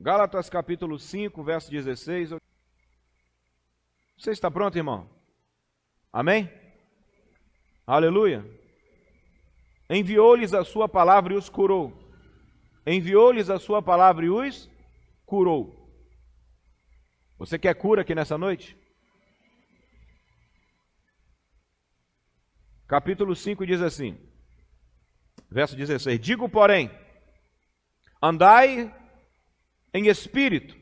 Gálatas capítulo 5, verso 16. Você está pronto, irmão? Amém? Aleluia. Enviou-lhes a sua palavra e os curou. Enviou-lhes a sua palavra e os curou. Você quer cura aqui nessa noite? Capítulo 5 diz assim, verso 16. Digo, porém, andai em espírito,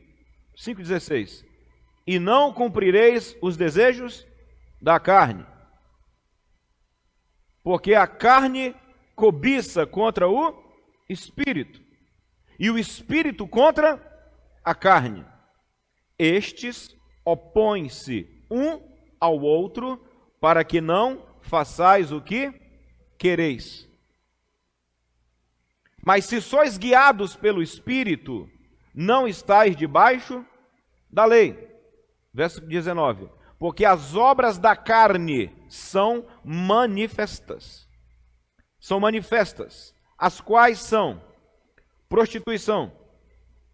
5,16, e não cumprireis os desejos da carne, porque a carne cobiça contra o espírito, e o espírito contra a carne. Estes opõem-se um ao outro, para que não façais o que quereis. Mas se sois guiados pelo Espírito, não estáis debaixo da lei. Verso 19. Porque as obras da carne são manifestas. São manifestas, as quais são prostituição,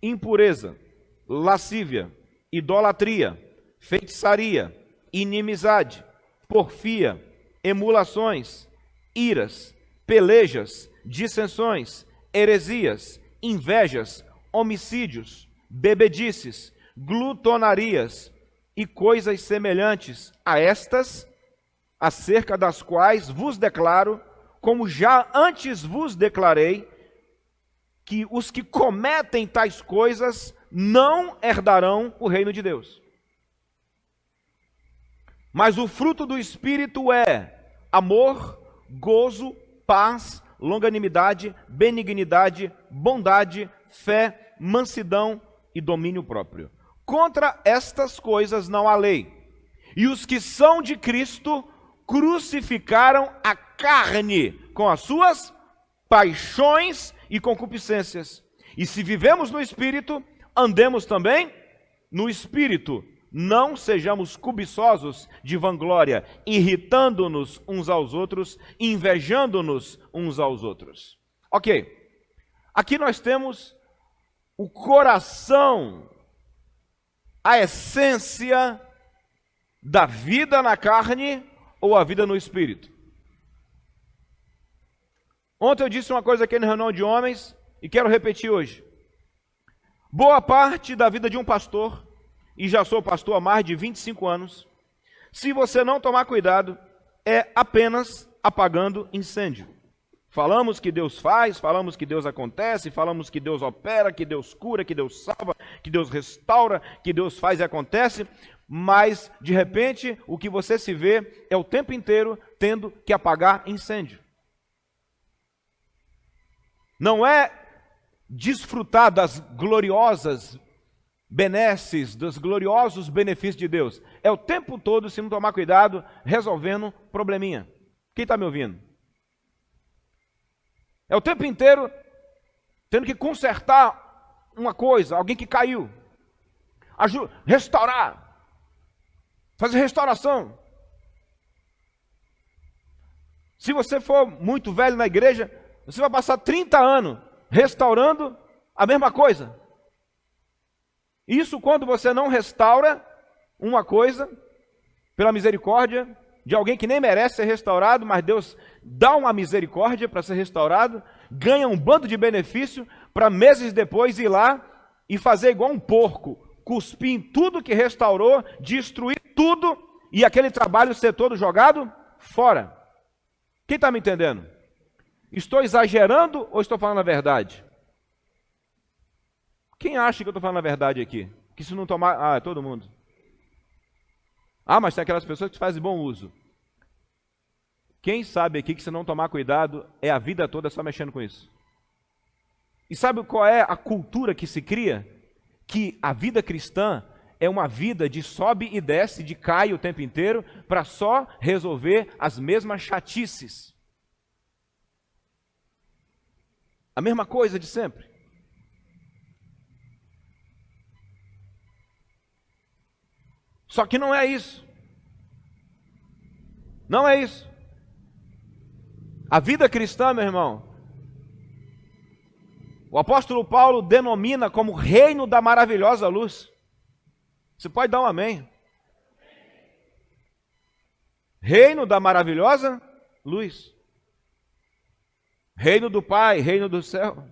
impureza, lascívia, idolatria, feitiçaria, inimizade, porfia, emulações, iras, pelejas, dissensões, heresias, invejas, homicídios, bebedices, glutonarias e coisas semelhantes a estas, acerca das quais vos declaro, como já antes vos declarei, que os que cometem tais coisas não herdarão o reino de Deus. Mas o fruto do Espírito é amor, gozo, paz, longanimidade, benignidade, bondade, fé, mansidão e domínio próprio. Contra estas coisas não há lei. E os que são de Cristo crucificaram a carne com as suas paixões e concupiscências. E se vivemos no Espírito, andemos também no Espírito. Não sejamos cobiçosos de vanglória, irritando-nos uns aos outros, invejando-nos uns aos outros. Ok, aqui nós temos o coração, a essência da vida na carne ou a vida no Espírito. Ontem eu disse uma coisa aqui na reunião de homens e quero repetir hoje. Boa parte da vida de um pastor, e já sou pastor há mais de 25 anos, se você não tomar cuidado, é apenas apagando incêndio. Falamos que Deus faz, falamos que Deus acontece, falamos que Deus opera, que Deus cura, que Deus salva, que Deus restaura, que Deus faz e acontece, mas de repente o que você se vê é o tempo inteiro tendo que apagar incêndio. Não é desfrutar das gloriosas benesses, dos gloriosos benefícios de Deus. É o tempo todo, se não tomar cuidado, resolvendo probleminha. Quem está me ouvindo? É o tempo inteiro tendo que consertar uma coisa, alguém que caiu. Restaurar. Fazer restauração. Se você for muito velho na igreja, você vai passar 30 anos restaurando a mesma coisa. Isso quando você não restaura uma coisa, pela misericórdia de alguém que nem merece ser restaurado, mas Deus dá uma misericórdia para ser restaurado, ganha um bando de benefício para meses depois ir lá e fazer igual um porco, cuspir em tudo que restaurou, destruir tudo e aquele trabalho ser todo jogado fora. Quem está me entendendo? Estou exagerando ou estou falando a verdade? Quem acha que eu estou falando a verdade aqui? Que se não tomar... Ah, é todo mundo. Ah, mas tem aquelas pessoas que fazem bom uso. Quem sabe aqui que se não tomar cuidado, é a vida toda só mexendo com isso? E sabe qual é a cultura que se cria? Que a vida cristã é uma vida de sobe e desce, de cai o tempo inteiro, para só resolver as mesmas chatices. A mesma coisa de sempre. Só que não é isso. Não é isso. A vida cristã, meu irmão, o apóstolo Paulo denomina como reino da maravilhosa luz. Você pode dar um amém? Reino da maravilhosa luz. Reino do Pai, reino do céu.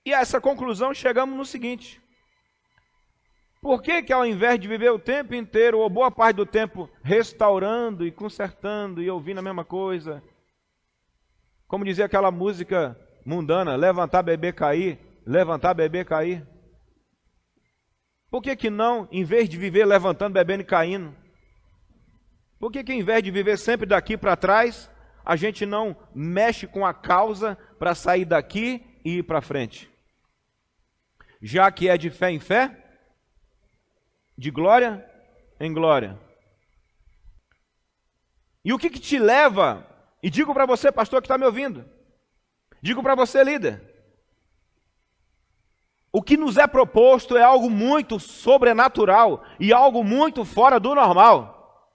E a essa conclusão chegamos no seguinte: por que ao invés de viver o tempo inteiro, ou boa parte do tempo, restaurando e consertando e ouvindo a mesma coisa, como dizia aquela música mundana, levantar, beber, cair, levantar, beber, cair. Por que não, em vez de viver levantando, bebendo e caindo, por que em vez de viver sempre daqui para trás, a gente não mexe com a causa para sair daqui e ir para frente? Já que é de fé em fé, de glória em glória. E o que te leva, e digo para você, pastor, que está me ouvindo, digo para você, líder, o que nos é proposto é algo muito sobrenatural e algo muito fora do normal.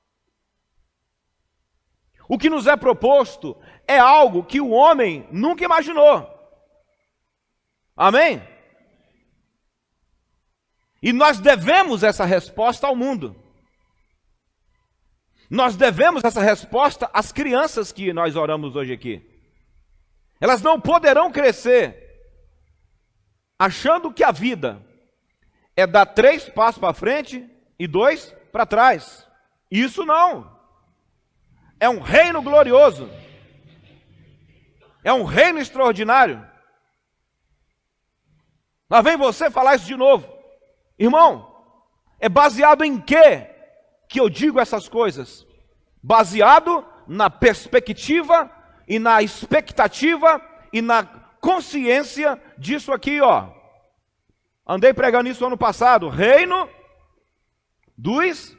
O que nos é proposto é algo que o homem nunca imaginou. Amém? E nós devemos essa resposta ao mundo. Nós devemos essa resposta às crianças que nós oramos hoje aqui. Elas não poderão crescer achando que a vida é dar 3 passos para frente e 2 para trás. Isso não. É um reino glorioso. É um reino extraordinário. Lá vem você falar isso de novo. Irmão, é baseado em quê que eu digo essas coisas? Baseado na perspectiva e na expectativa e na consciência disso aqui, ó. Andei pregando isso ano passado. Reino dos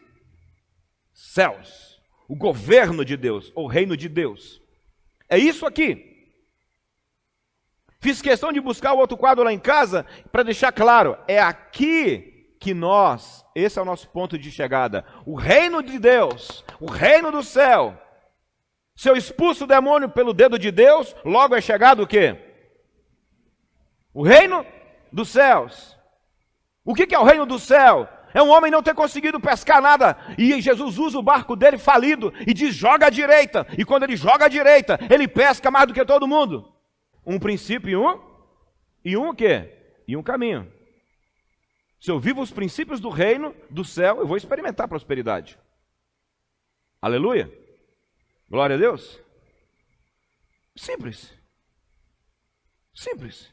céus. O governo de Deus, ou reino de Deus. É isso aqui. Fiz questão de buscar o outro quadro lá em casa para deixar claro. É aqui que nós, esse é o nosso ponto de chegada. O reino de Deus, o reino do céu. Se eu expulso o demônio pelo dedo de Deus, logo é chegado o quê? O reino dos céus. O que é o reino do céu? É um homem não ter conseguido pescar nada, e Jesus usa o barco dele falido, e diz, joga à direita, e quando ele joga à direita, ele pesca mais do que todo mundo. Um princípio e um o quê? E um caminho. Se eu vivo os princípios do reino do céu, eu vou experimentar prosperidade. Aleluia. Glória a Deus. Simples. Simples.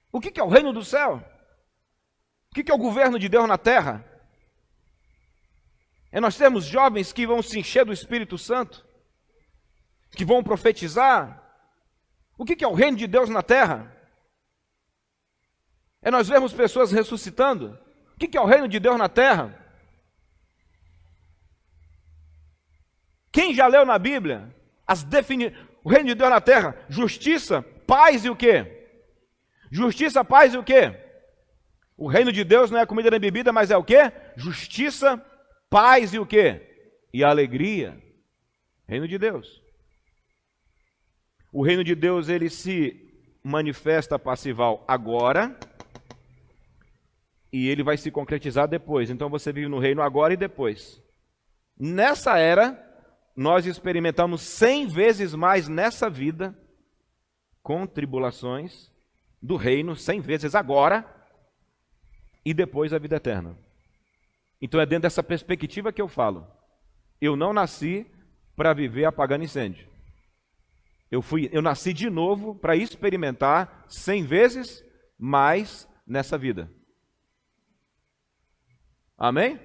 O que é o reino do céu? O que é o governo de Deus na terra? É nós termos jovens que vão se encher do Espírito Santo, que vão profetizar. O que é o reino de Deus na terra? É nós vermos pessoas ressuscitando. O que é o reino de Deus na terra? Quem já leu na Bíblia o reino de Deus na terra? Justiça, paz e o quê? Justiça, paz e o quê? O reino de Deus não é comida nem bebida, mas é o quê? Justiça, paz e o quê? E alegria. Reino de Deus. O reino de Deus, ele se manifesta passival agora e ele vai se concretizar depois. Então você vive no reino agora e depois. Nessa era, nós experimentamos 100 vezes mais nessa vida com tribulações do reino, 100 vezes agora e depois a vida eterna. Então é dentro dessa perspectiva que eu falo. Eu não nasci para viver apagando incêndio. Eu nasci de novo para experimentar 100 vezes mais nessa vida. Amém?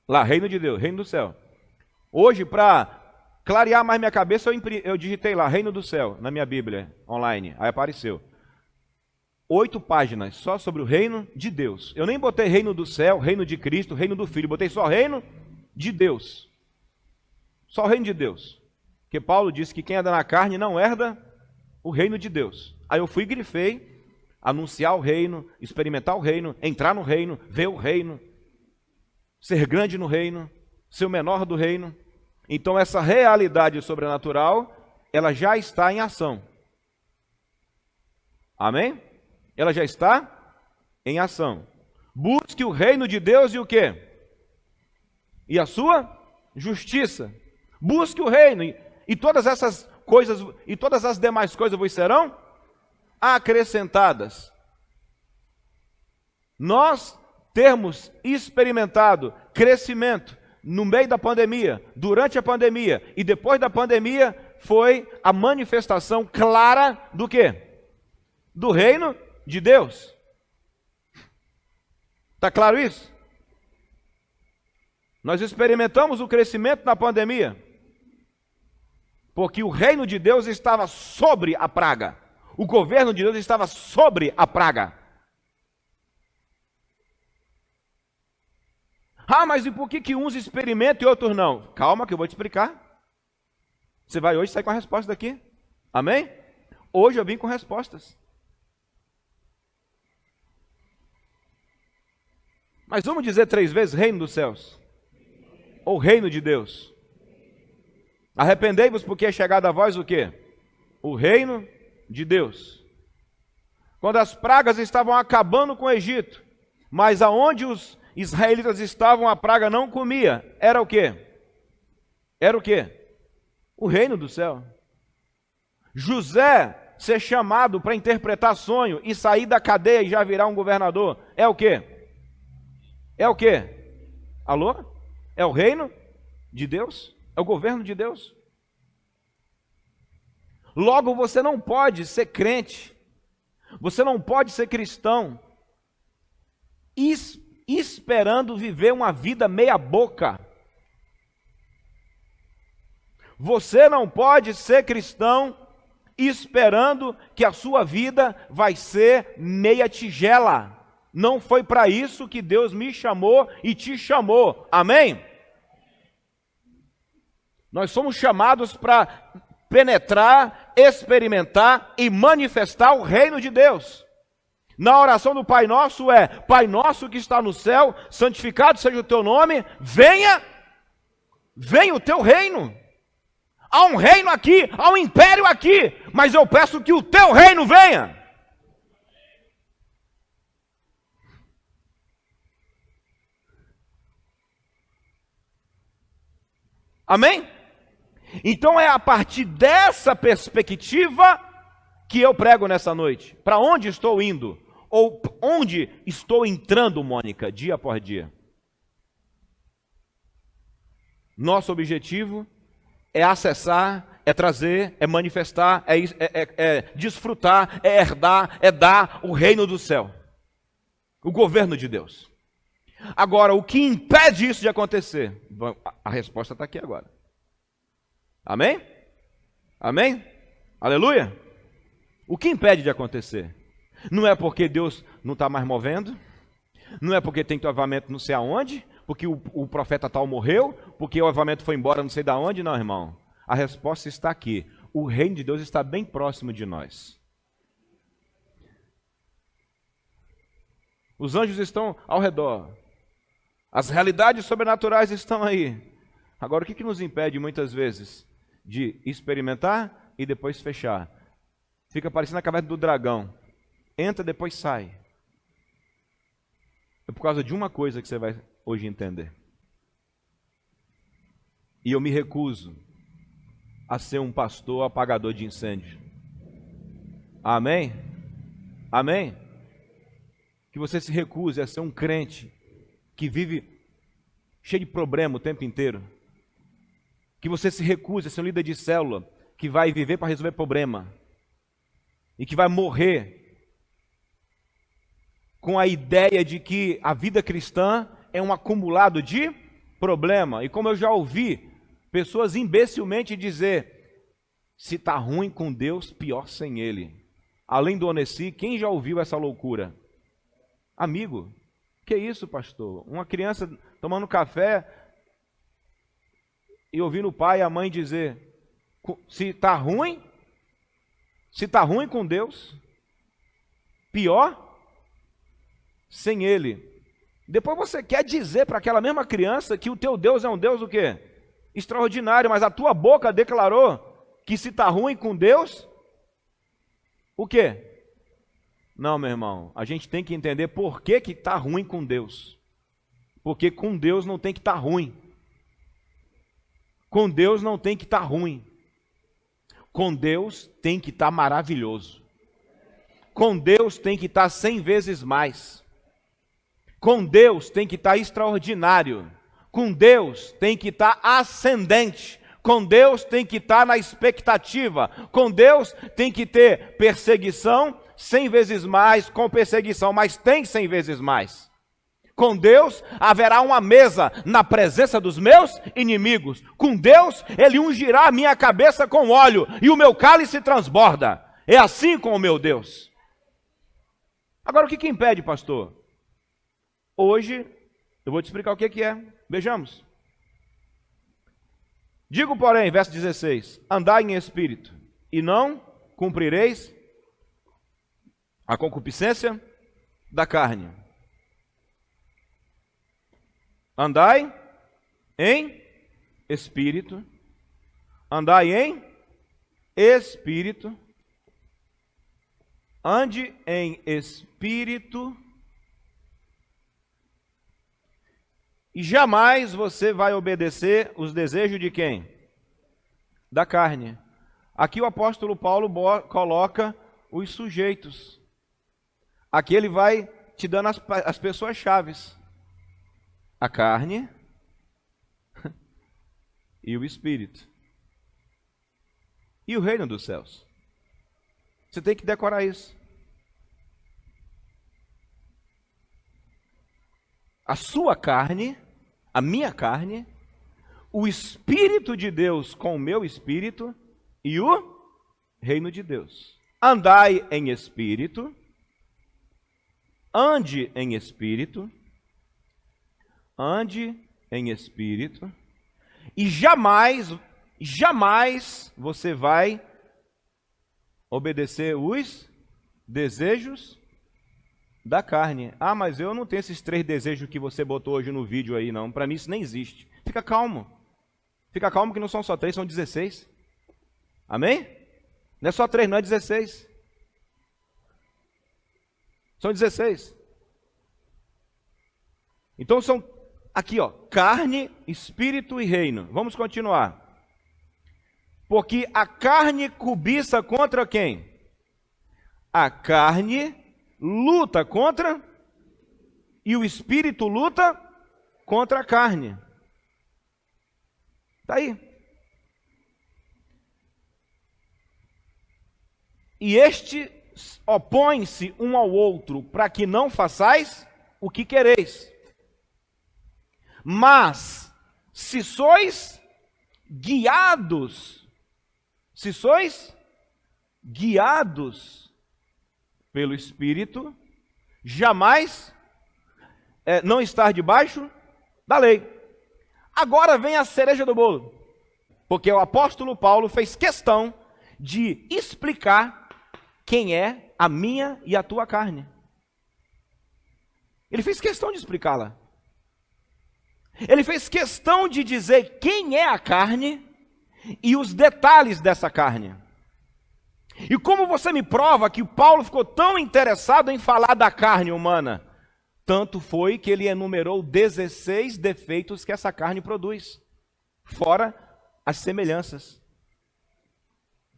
Lá, reino de Deus, reino do céu. Hoje, para clarear mais minha cabeça, eu digitei lá, reino do céu, na minha Bíblia, online. Aí apareceu. 8 páginas só sobre o reino de Deus. Eu nem botei reino do céu, reino de Cristo, reino do Filho. Botei só reino de Deus. Só o reino de Deus. Porque Paulo disse que quem anda na carne não herda o reino de Deus. Aí eu fui e grifei, anunciar o reino, experimentar o reino, entrar no reino, ver o reino, ser grande no reino. ser o menor do reino. Então essa realidade sobrenatural, ela já está em ação. Amém? Ela já está em ação. Busque o reino de Deus e o quê? E a sua justiça. Busque o reino e todas essas coisas, e todas as demais coisas vos serão acrescentadas. Nós termos experimentado crescimento no meio da pandemia, durante a pandemia e depois da pandemia, foi a manifestação clara do quê? Do reino de Deus. Está claro isso? Nós experimentamos o crescimento na pandemia, porque o reino de Deus estava sobre a praga. O governo de Deus estava sobre a praga. Ah, mas e por que uns experimentam e outros não? Calma que eu vou te explicar. Você vai hoje sair com a resposta daqui. Amém? Hoje eu vim com respostas. Mas vamos dizer 3 vezes reino dos céus. Ou reino de Deus. Arrependei-vos porque é chegado a vós o quê? O reino de Deus. Quando as pragas estavam acabando com o Egito, mas aonde os israelitas estavam, a praga não comia. Era o quê? Era o quê? O reino do céu. José ser chamado para interpretar sonho e sair da cadeia e já virar um governador. É o quê? É o quê? Alô? É o reino de Deus? É o governo de Deus? Logo, você não pode ser crente, você não pode ser cristão, esperando viver uma vida meia boca. Você não pode ser cristão esperando que a sua vida vai ser meia tigela. Não foi para isso que Deus me chamou e te chamou. Amém? Nós somos chamados para penetrar, experimentar e manifestar o reino de Deus. Na oração do Pai Nosso é: Pai Nosso que está no céu, santificado seja o teu nome, venha o teu reino. Há um reino aqui, há um império aqui, mas eu peço que o teu reino venha. Amém? Então é a partir dessa perspectiva que eu prego nessa noite. Para onde estou indo? Ou onde estou entrando, Mônica, dia após dia? Nosso objetivo é acessar, é trazer, é manifestar, é desfrutar, é herdar, é dar o reino do céu. O governo de Deus. Agora, o que impede isso de acontecer? A resposta está aqui agora. Amém? Amém? Aleluia? O que impede de acontecer? Não é porque Deus não está mais movendo, não é porque tem avamento não sei aonde, porque o profeta tal morreu, porque o avamento foi embora não sei de onde, não, irmão. A resposta está aqui. O reino de Deus está bem próximo de nós. Os anjos estão ao redor. As realidades sobrenaturais estão aí. Agora, o que nos impede muitas vezes de experimentar e depois fechar? Fica parecendo a caverna do dragão. Entra, depois sai. É por causa de uma coisa que você vai hoje entender. E eu me recuso a ser um pastor apagador de incêndio. Amém? Amém? Que você se recuse a ser um crente que vive cheio de problema o tempo inteiro. Que você se recuse a ser um líder de célula que vai viver para resolver problema. E que vai morrer com a ideia de que a vida cristã é um acumulado de problema. E como eu já ouvi pessoas imbecilmente dizer: se está ruim com Deus, pior sem Ele. Além do Onesi, quem já ouviu essa loucura? Amigo, que isso, pastor? Uma criança tomando café e ouvindo o pai e a mãe dizer: se está ruim com Deus, pior sem Ele. Depois você quer dizer para aquela mesma criança que o teu Deus é um Deus o quê? Extraordinário, mas a tua boca declarou que se está ruim com Deus, o quê? Não, meu irmão, a gente tem que entender por que está ruim com Deus. Porque com Deus não tem que estar ruim. Com Deus não tem que estar ruim. Com Deus tem que estar maravilhoso. Com Deus tem que estar 100 vezes mais. Com Deus tem que estar extraordinário. Com Deus tem que estar ascendente. Com Deus tem que estar na expectativa. Com Deus tem que ter perseguição 100 vezes mais, com perseguição, mas tem 100 vezes mais. Com Deus haverá uma mesa na presença dos meus inimigos. Com Deus Ele ungirá a minha cabeça com óleo e o meu cálice transborda. É assim com o meu Deus. Agora o que impede, pastor? Hoje eu vou te explicar o que é. Vejamos. Digo, porém, verso 16, andai em espírito, e não cumprireis a concupiscência da carne. Andai em espírito, andai em espírito, ande em espírito, e jamais você vai obedecer os desejos de quem? Da carne. Aqui o apóstolo Paulo coloca os sujeitos. Aqui ele vai te dando as pessoas chaves. A carne e o espírito. E o reino dos céus. Você tem que decorar isso. A sua carne, a minha carne, o Espírito de Deus com o meu espírito e o reino de Deus. Andai em espírito, ande em espírito, ande em espírito, e jamais você vai obedecer os desejos da carne. Ah, mas eu não tenho esses 3 desejos que você botou hoje no vídeo aí, não. Para mim isso nem existe. Fica calmo. Fica calmo que não são só 3, são 16. Amém? Não é só 3, não é 16. São 16. Então são aqui, ó, carne, espírito e reino. Vamos continuar. Porque a carne cobiça contra quem? A carne luta contra, e o espírito luta contra a carne. Está aí. E este opõe-se um ao outro, para que não façais o que quereis. Mas, se sois guiados pelo Espírito, jamais não estar debaixo da lei. Agora vem a cereja do bolo, porque o apóstolo Paulo fez questão de explicar quem é a minha e a tua carne. Ele fez questão de explicá-la. Ele fez questão de dizer quem é a carne e os detalhes dessa carne. E como você me prova que o Paulo ficou tão interessado em falar da carne humana? Tanto foi que ele enumerou 16 defeitos que essa carne produz, fora as semelhanças.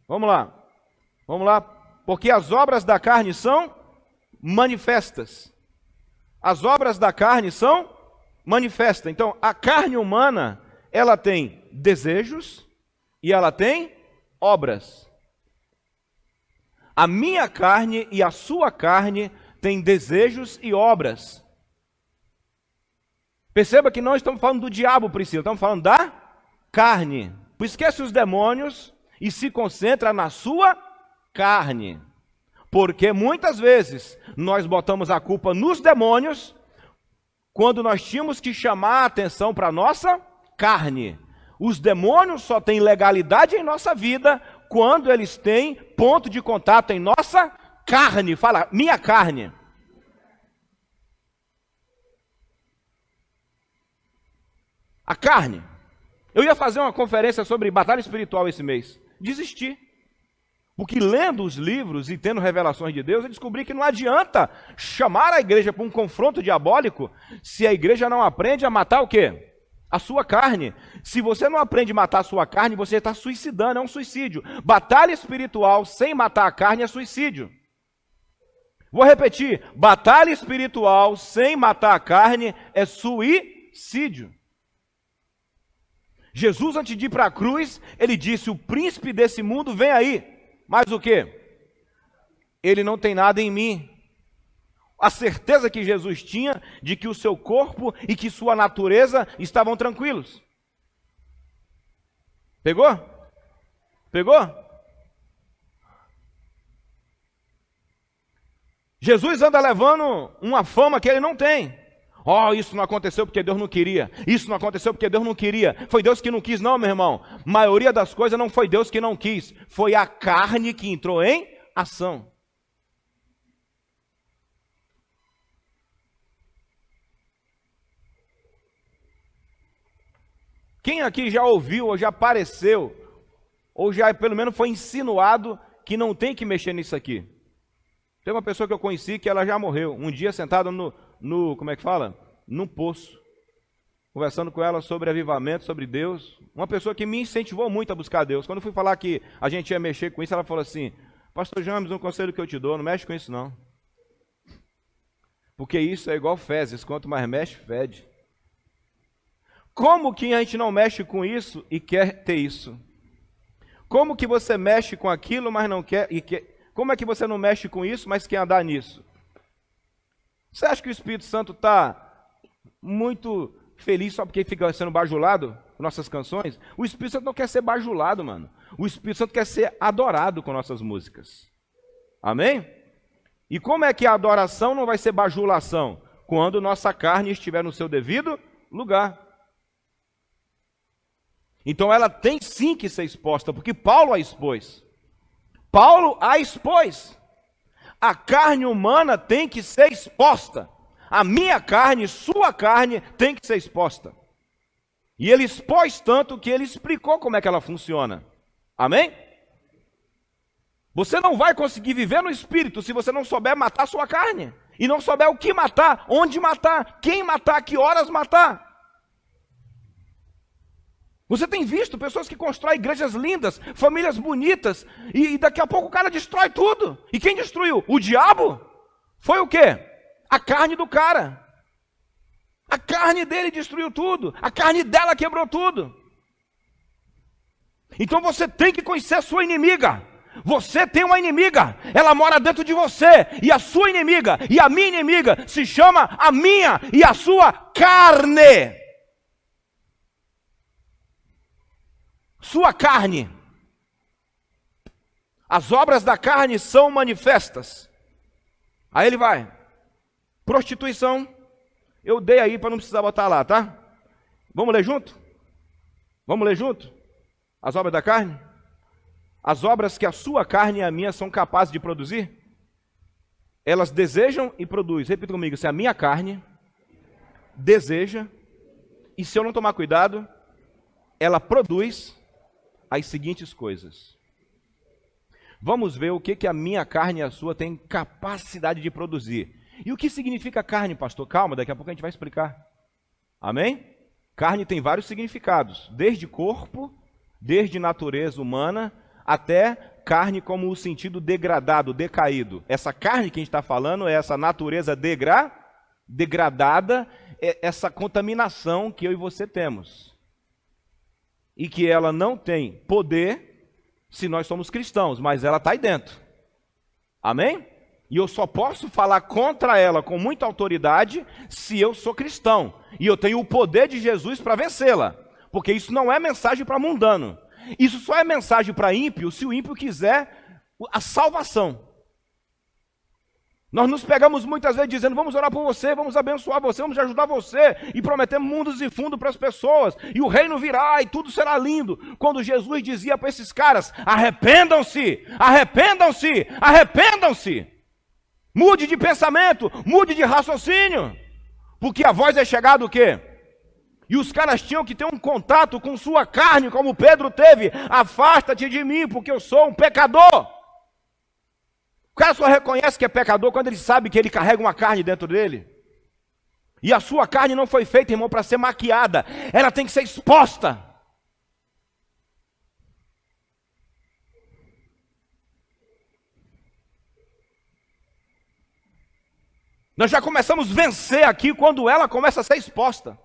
Vamos lá, porque as obras da carne são manifestas. As obras da carne são manifestas. Então, a carne humana, ela tem desejos e ela tem obras. A minha carne e a sua carne têm desejos e obras. Perceba que não estamos falando do diabo, Priscila, estamos falando da carne. Esquece os demônios e se concentra na sua carne. Porque muitas vezes nós botamos a culpa nos demônios quando nós tínhamos que chamar a atenção para a nossa carne. Os demônios só têm legalidade em nossa vida quando eles têm ponto de contato em nossa carne. Fala, minha carne. A carne. Eu ia fazer uma conferência sobre batalha espiritual esse mês. Desisti. Porque lendo os livros e tendo revelações de Deus, eu descobri que não adianta chamar a igreja para um confronto diabólico se a igreja não aprende a matar o quê? A sua carne. Se você não aprende a matar a sua carne, você está suicidando, é um suicídio. Batalha espiritual sem matar a carne é suicídio. Vou repetir, batalha espiritual sem matar a carne é suicídio. Jesus, antes de ir para a cruz, ele disse, o príncipe desse mundo vem aí. Mas o quê? Ele não tem nada em mim. A certeza que Jesus tinha de que o seu corpo e que sua natureza estavam tranquilos. Pegou? Pegou? Jesus anda levando uma fama que ele não tem. Oh, isso não aconteceu porque Deus não queria. Isso não aconteceu porque Deus não queria. Foi Deus que não quis, não, meu irmão. A maioria das coisas não foi Deus que não quis. Foi a carne que entrou em ação. Quem aqui já ouviu, ou já apareceu, ou já pelo menos foi insinuado que não tem que mexer nisso aqui? Tem uma pessoa que eu conheci que ela já morreu. Um dia sentada como é que fala? Num poço. Conversando com ela sobre avivamento, sobre Deus. Uma pessoa que me incentivou muito a buscar Deus. Quando eu fui falar que a gente ia mexer com isso, ela falou assim, pastor James, um conselho que eu te dou, não mexe com isso não. Porque isso é igual fezes, quanto mais mexe, fede. Como que a gente não mexe com isso e quer ter isso? Como que você mexe com aquilo, mas não quer, como é que você não mexe com isso, mas quer andar nisso? Você acha que o Espírito Santo está muito feliz só porque fica sendo bajulado com nossas canções? O Espírito Santo não quer ser bajulado, mano. O Espírito Santo quer ser adorado com nossas músicas. Amém? E como é que a adoração não vai ser bajulação? Quando nossa carne estiver no seu devido lugar. Então ela tem sim que ser exposta, porque Paulo a expôs. Paulo a expôs. A carne humana tem que ser exposta. A minha carne, sua carne, tem que ser exposta. E ele expôs tanto que ele explicou como é que ela funciona. Amém? Você não vai conseguir viver no Espírito se você não souber matar sua carne. E não souber o que matar, onde matar, quem matar, que horas matar. Você tem visto pessoas que constroem igrejas lindas, famílias bonitas, e daqui a pouco o cara destrói tudo. E quem destruiu? O diabo? Foi o quê? A carne do cara. A carne dele destruiu tudo. A carne dela quebrou tudo. Então você tem que conhecer a sua inimiga. Você tem uma inimiga, ela mora dentro de você. E a sua inimiga e a minha inimiga se chama a minha e a sua carne. Sua carne. As obras da carne são manifestas. Aí ele vai. Prostituição. Eu dei aí para não precisar botar lá, tá? Vamos ler junto? Vamos ler junto? As obras da carne? As obras que a sua carne e a minha são capazes de produzir? Elas desejam e produzem. Repita comigo. Se a minha carne deseja, e se eu não tomar cuidado, ela produz as seguintes coisas. Vamos ver o que a minha carne e a sua tem capacidade de produzir. E o que significa carne, pastor? Calma, daqui a pouco a gente vai explicar. Amém? Carne tem vários significados, desde corpo, desde natureza humana, até carne como o sentido degradado, decaído. Essa carne que a gente está falando é essa natureza degradada, é essa contaminação que eu e você temos. E que ela não tem poder se nós somos cristãos, mas ela está aí dentro. Amém? E eu só posso falar contra ela com muita autoridade se eu sou cristão. E eu tenho o poder de Jesus para vencê-la. Porque isso não é mensagem para mundano. Isso só é mensagem para ímpio se o ímpio quiser a salvação. Nós nos pegamos muitas vezes dizendo, vamos orar por você, vamos abençoar você, vamos ajudar você, e prometemos mundos e fundos para as pessoas, e o reino virá, e tudo será lindo. Quando Jesus dizia para esses caras, arrependam-se, arrependam-se, arrependam-se. Mude de pensamento, mude de raciocínio, porque a voz é chegada o quê? E os caras tinham que ter um contato com sua carne, como Pedro teve. Afasta-te de mim, porque eu sou um pecador. O cara só reconhece que é pecador quando ele sabe que ele carrega uma carne dentro dele. E a sua carne não foi feita, irmão, para ser maquiada. Ela tem que ser exposta. Nós já começamos a vencer aqui quando ela começa a ser exposta.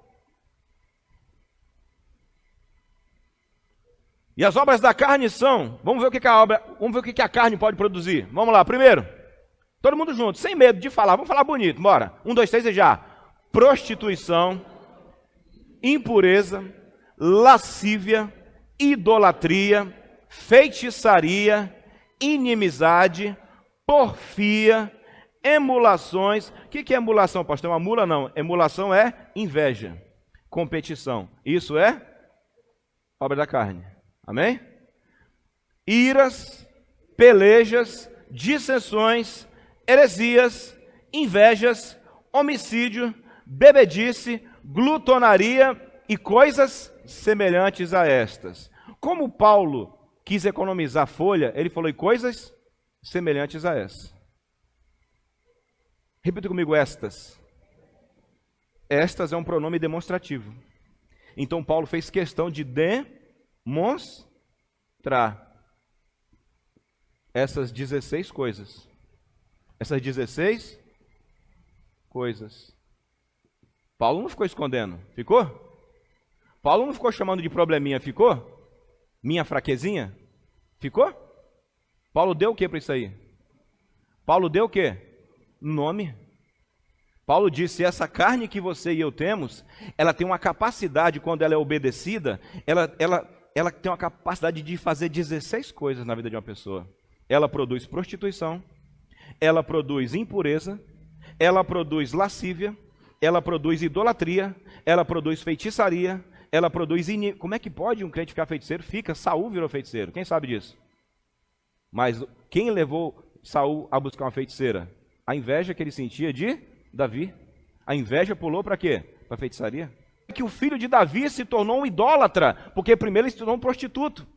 E as obras da carne são, vamos ver o que a carne pode produzir. Vamos lá, primeiro, todo mundo junto, sem medo de falar, vamos falar bonito, bora. 1, 2, 3 e já. Prostituição, impureza, lascívia, idolatria, feitiçaria, inimizade, porfia, emulações. O que é emulação, pastor? Uma mula não, emulação é inveja, competição. Isso é obra da carne. Amém? Iras, pelejas, dissensões, heresias, invejas, homicídio, bebedice, glutonaria e coisas semelhantes a estas. Como Paulo quis economizar folha, ele falou: e coisas semelhantes a essas. Repita comigo: estas. Estas é um pronome demonstrativo. Então Paulo fez questão de demonstrar essas 16 coisas. Essas 16 coisas. Paulo não ficou escondendo, ficou? Paulo não ficou chamando de probleminha, ficou? Minha fraquezinha, ficou? Paulo deu o que para isso aí? Paulo deu o que? Nome. Paulo disse: essa carne que você e eu temos, ela tem uma capacidade, quando ela é obedecida, ela tem uma capacidade de fazer 16 coisas na vida de uma pessoa. Ela produz prostituição, ela produz impureza, ela produz lascívia, ela produz idolatria, ela produz feitiçaria, ela produz... Como é que pode um crente ficar feiticeiro? Fica, Saul virou feiticeiro, quem sabe disso? Mas quem levou Saul a buscar uma feiticeira? A inveja que ele sentia de Davi. A inveja pulou para quê? Para feitiçaria. Que o filho de Davi se tornou um idólatra, porque primeiro ele se tornou um prostituto.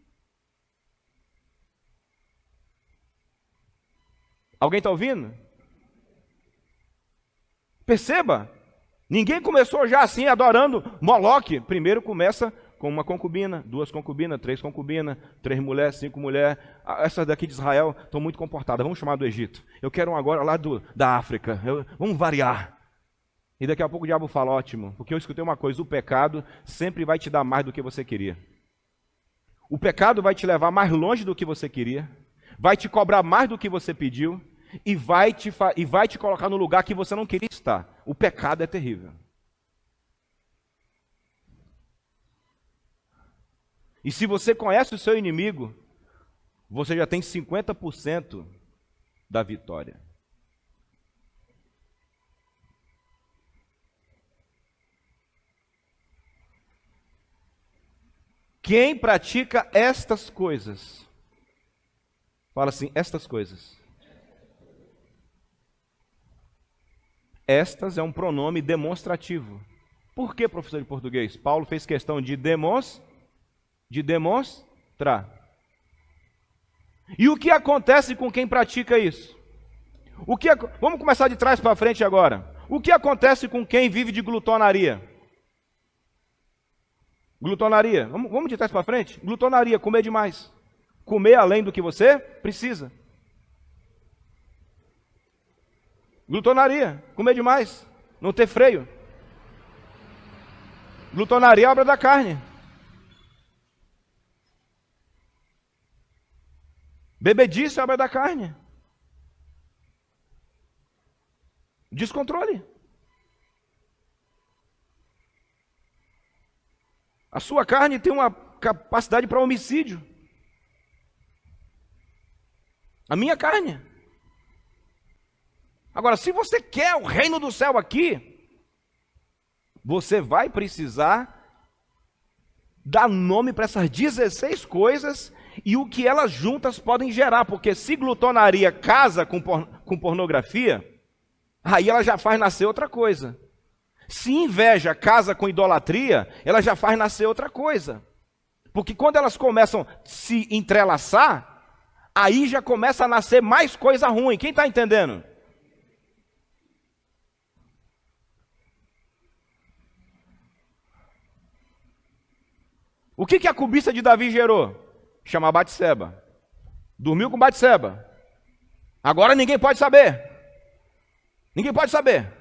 Alguém está ouvindo? Perceba, ninguém começou já assim adorando Moloque. Primeiro começa com uma concubina, 2 concubinas, 3 concubinas, 3 mulheres, 5 mulheres. Essas daqui de Israel estão muito comportadas, vamos chamar do Egito. Eu quero um agora lá da África, vamos variar. E daqui a pouco o diabo fala: ótimo, porque eu escutei uma coisa: o pecado sempre vai te dar mais do que você queria. O pecado vai te levar mais longe do que você queria, vai te cobrar mais do que você pediu, e vai te colocar no lugar que você não queria estar. O pecado é terrível. E se você conhece o seu inimigo, você já tem 50% da vitória. Quem pratica estas coisas, fala assim: estas coisas. Estas é um pronome demonstrativo. Por que, professor de português? Paulo fez questão de demonstrar. E o que acontece com quem pratica isso? Vamos começar de trás para frente agora. O que acontece com quem vive de glutonaria? Glutonaria, vamos de trás para frente? Glutonaria, comer demais. Comer além do que você precisa. Glutonaria, comer demais, não ter freio. Glutonaria é obra da carne. Bebedice é obra da carne. Descontrole. A sua carne tem uma capacidade para homicídio. A minha carne. Agora, se você quer o reino do céu aqui, você vai precisar dar nome para essas 16 coisas e o que elas juntas podem gerar, porque se glutonaria casa com pornografia, aí ela já faz nascer outra coisa. Se inveja casa com idolatria, ela já faz nascer outra coisa. Porque quando elas começam a se entrelaçar, aí já começa a nascer mais coisa ruim. Quem está entendendo? O que a cobiça de Davi gerou? Chamar Batseba. Dormiu com Batseba. Agora ninguém pode saber. Ninguém pode saber.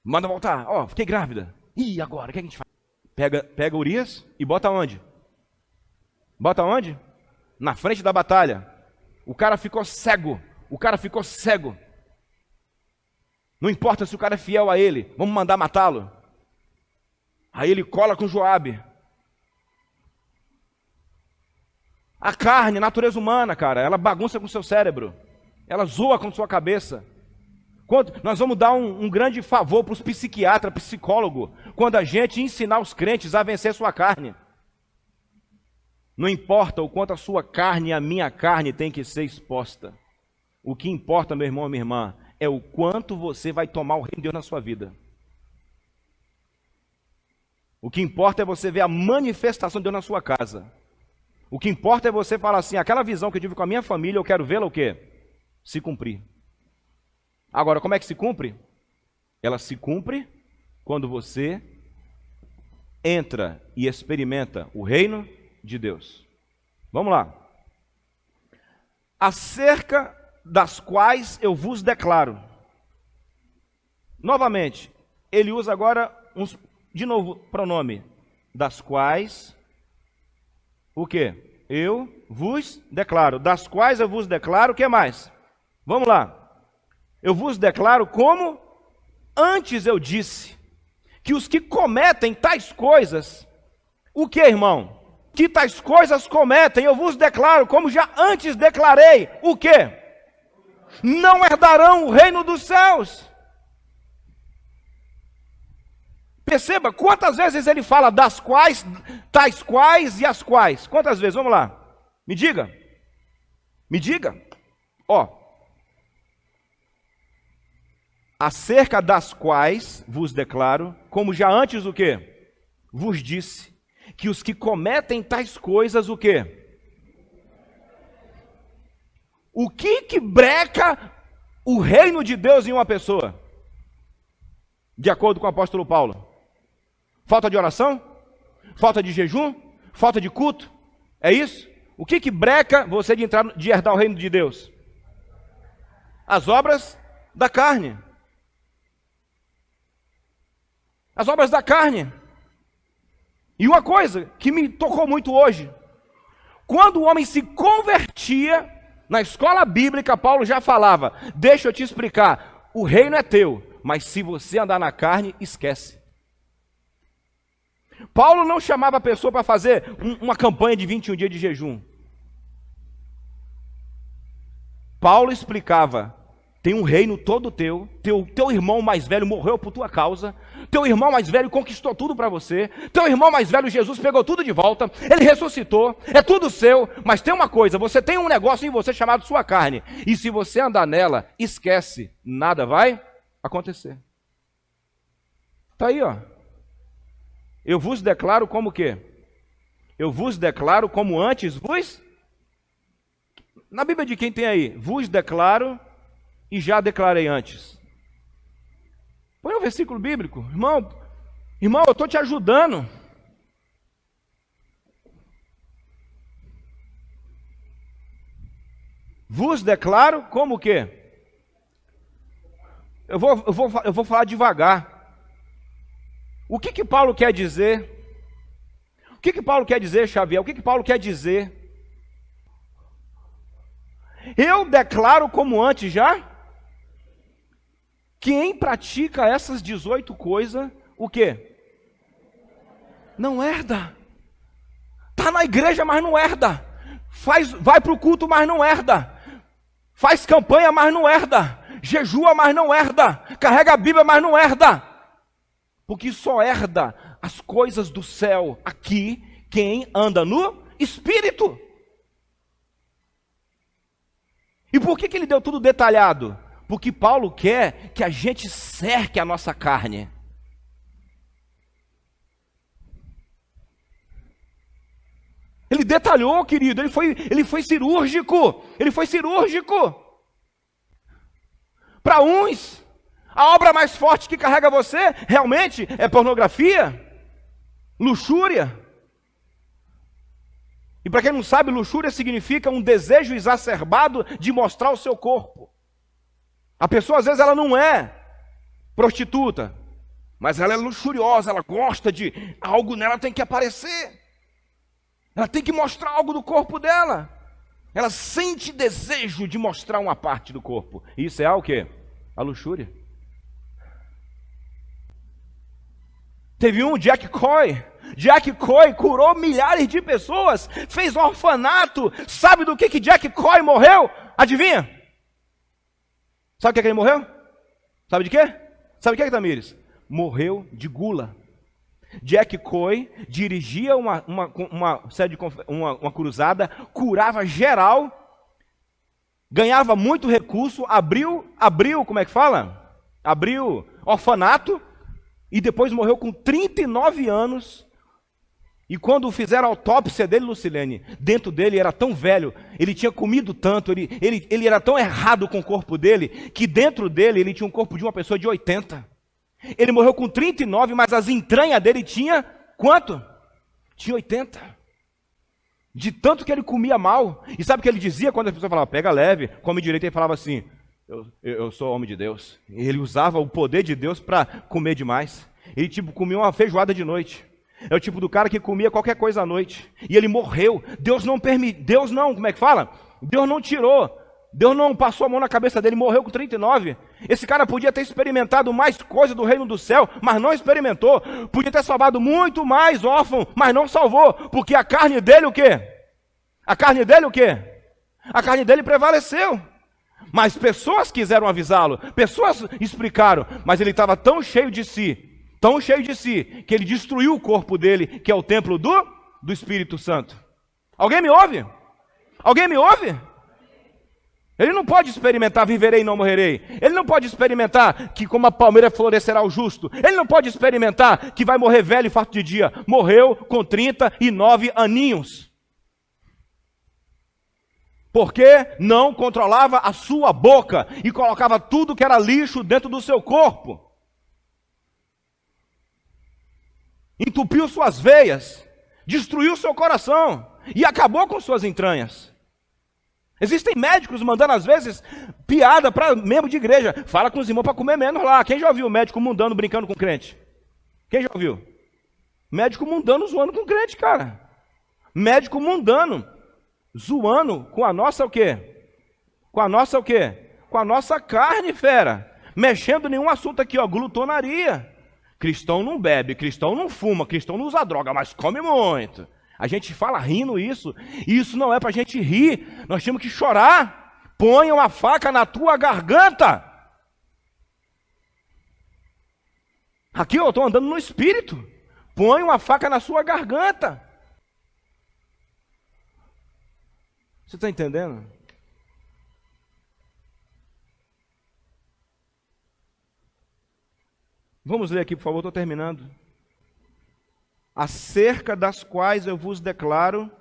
Manda voltar. Ó, fiquei grávida. Ih, agora, o que a gente faz? Pega Urias e bota onde? Bota onde? Na frente da batalha. O cara ficou cego. O cara ficou cego. Não importa se o cara é fiel a ele. Vamos mandar matá-lo. Aí ele cola com Joabe. A carne, a natureza humana, cara, ela bagunça com o seu cérebro. Ela zoa com sua cabeça. Nós vamos dar um grande favor para os psiquiatras, psicólogos, quando a gente ensinar os crentes a vencer sua carne. Não importa o quanto a sua carne e a minha carne tem que ser exposta. O que importa, meu irmão e minha irmã, é o quanto você vai tomar o reino de Deus na sua vida. O que importa é você ver a manifestação de Deus na sua casa. O que importa é você falar assim, aquela visão que eu tive com a minha família, eu quero vê-la o quê? Se cumprir. Agora, como é que se cumpre? Ela se cumpre quando você entra e experimenta o reino de Deus. Vamos lá. Acerca das quais eu vos declaro. Novamente, ele usa agora, de novo, pronome. Das quais, o quê? Eu vos declaro. Das quais eu vos declaro, o que mais? Vamos lá. Eu vos declaro como antes eu disse, que os que cometem tais coisas, o que, irmão? Que tais coisas cometem, eu vos declaro, como já antes declarei, o que? Não herdarão o reino dos céus. Perceba quantas vezes ele fala das quais, tais quais e as quais. Quantas vezes? Vamos lá. Me diga. Me diga. Ó. Acerca das quais vos declaro, como já antes o quê? Vos disse, que os que cometem tais coisas, o quê? O que breca o reino de Deus em uma pessoa? De acordo com o apóstolo Paulo. Falta de oração? Falta de jejum? Falta de culto? É isso? O que breca você de herdar o reino de Deus? As obras da carne. As obras da carne. E uma coisa que me tocou muito hoje. Quando o homem se convertia, na escola bíblica, Paulo já falava, deixa eu te explicar, o reino é teu, mas se você andar na carne, esquece. Paulo não chamava a pessoa para fazer uma campanha de 21 dias de jejum. Paulo explicava, tem um reino todo teu irmão mais velho morreu por tua causa, teu irmão mais velho conquistou tudo para você, teu irmão mais velho, Jesus, pegou tudo de volta, ele ressuscitou, é tudo seu, mas tem uma coisa, você tem um negócio em você chamado sua carne, e se você andar nela, esquece, nada vai acontecer. Está aí, ó. Eu vos declaro como o quê? Eu vos declaro como antes vos... Na Bíblia de quem tem aí? Vos declaro e já declarei antes. Põe um versículo bíblico. Irmão, eu estou te ajudando. Vos declaro como o quê? Eu vou falar devagar. O que Paulo quer dizer? O que Paulo quer dizer, Xavier? O que Paulo quer dizer? Eu declaro como antes já? Quem pratica essas 18 coisas, o quê? Não herda. Está na igreja, mas não herda. Vai para o culto, mas não herda. Faz campanha, mas não herda. Jejua, mas não herda. Carrega a Bíblia, mas não herda. Porque só herda as coisas do céu aqui quem anda no Espírito. E por que ele deu tudo detalhado? Porque Paulo quer que a gente cerque a nossa carne. Ele detalhou, querido, ele foi cirúrgico. Ele foi cirúrgico. Para uns, a obra mais forte que carrega você, realmente, é pornografia, luxúria. E para quem não sabe, luxúria significa um desejo exacerbado de mostrar o seu corpo. A pessoa, às vezes, ela não é prostituta, mas ela é luxuriosa, ela gosta de algo nela tem que aparecer. Ela tem que mostrar algo do corpo dela. Ela sente desejo de mostrar uma parte do corpo. Isso é o quê? A luxúria. Teve um, Jack Coy. Jack Coy curou milhares de pessoas, fez um orfanato. Sabe do que Jack Coy morreu? Adivinha? Sabe o que ele morreu? Sabe de quê? Sabe o que, Tamires? Morreu de gula. Jack Coy dirigia uma cruzada, curava geral, ganhava muito recurso, abriu, como é que fala? Abriu orfanato e depois morreu com 39 anos. E quando fizeram a autópsia dele, Lucilene, dentro dele era tão velho, ele tinha comido tanto, ele era tão errado com o corpo dele, que dentro dele ele tinha um corpo de uma pessoa de 80. Ele morreu com 39, mas as entranhas dele tinha quanto? Tinha 80. De tanto que ele comia mal. E sabe o que ele dizia quando as pessoas falavam, pega leve, come direito? Ele falava assim, eu sou homem de Deus. Ele usava o poder de Deus para comer demais. Ele comia uma feijoada de noite. É o tipo do cara que comia qualquer coisa à noite. E ele morreu. Deus não, como é que fala? Deus não tirou. Deus não passou a mão na cabeça dele, morreu com 39. Esse cara podia ter experimentado mais coisa do reino do céu, mas não experimentou. Podia ter salvado muito mais órfão, mas não salvou. Porque a carne dele o quê? A carne dele o quê? A carne dele prevaleceu. Mas pessoas quiseram avisá-lo, pessoas explicaram, mas ele estava tão cheio de si, que ele destruiu o corpo dele, que é o templo do Espírito Santo. Alguém me ouve? Alguém me ouve? Ele não pode experimentar viverei e não morrerei. Ele não pode experimentar que como a palmeira florescerá o justo. Ele não pode experimentar que vai morrer velho e farto de dia. Morreu com 39 aninhos. Porque não controlava a sua boca e colocava tudo que era lixo dentro do seu corpo. Entupiu suas veias, destruiu seu coração e acabou com suas entranhas. Existem médicos mandando, às vezes, piada para membro de igreja. Fala com os irmãos para comer menos lá. Quem já ouviu médico mundano brincando com crente? Quem já ouviu? Médico mundano zoando com crente, cara. Médico mundano zoando com a nossa o quê? Com a nossa o quê? Com a nossa carne, fera. Mexendo em nenhum assunto aqui, ó, glutonaria. Cristão não bebe, cristão não fuma, cristão não usa droga, mas come muito. A gente fala rindo isso, e isso não é para a gente rir, nós temos que chorar. Ponha uma faca na tua garganta. Aqui eu estou andando no Espírito. Põe uma faca na sua garganta. Você está entendendo? Vamos ler aqui, por favor, estou terminando. Acerca das quais eu vos declaro,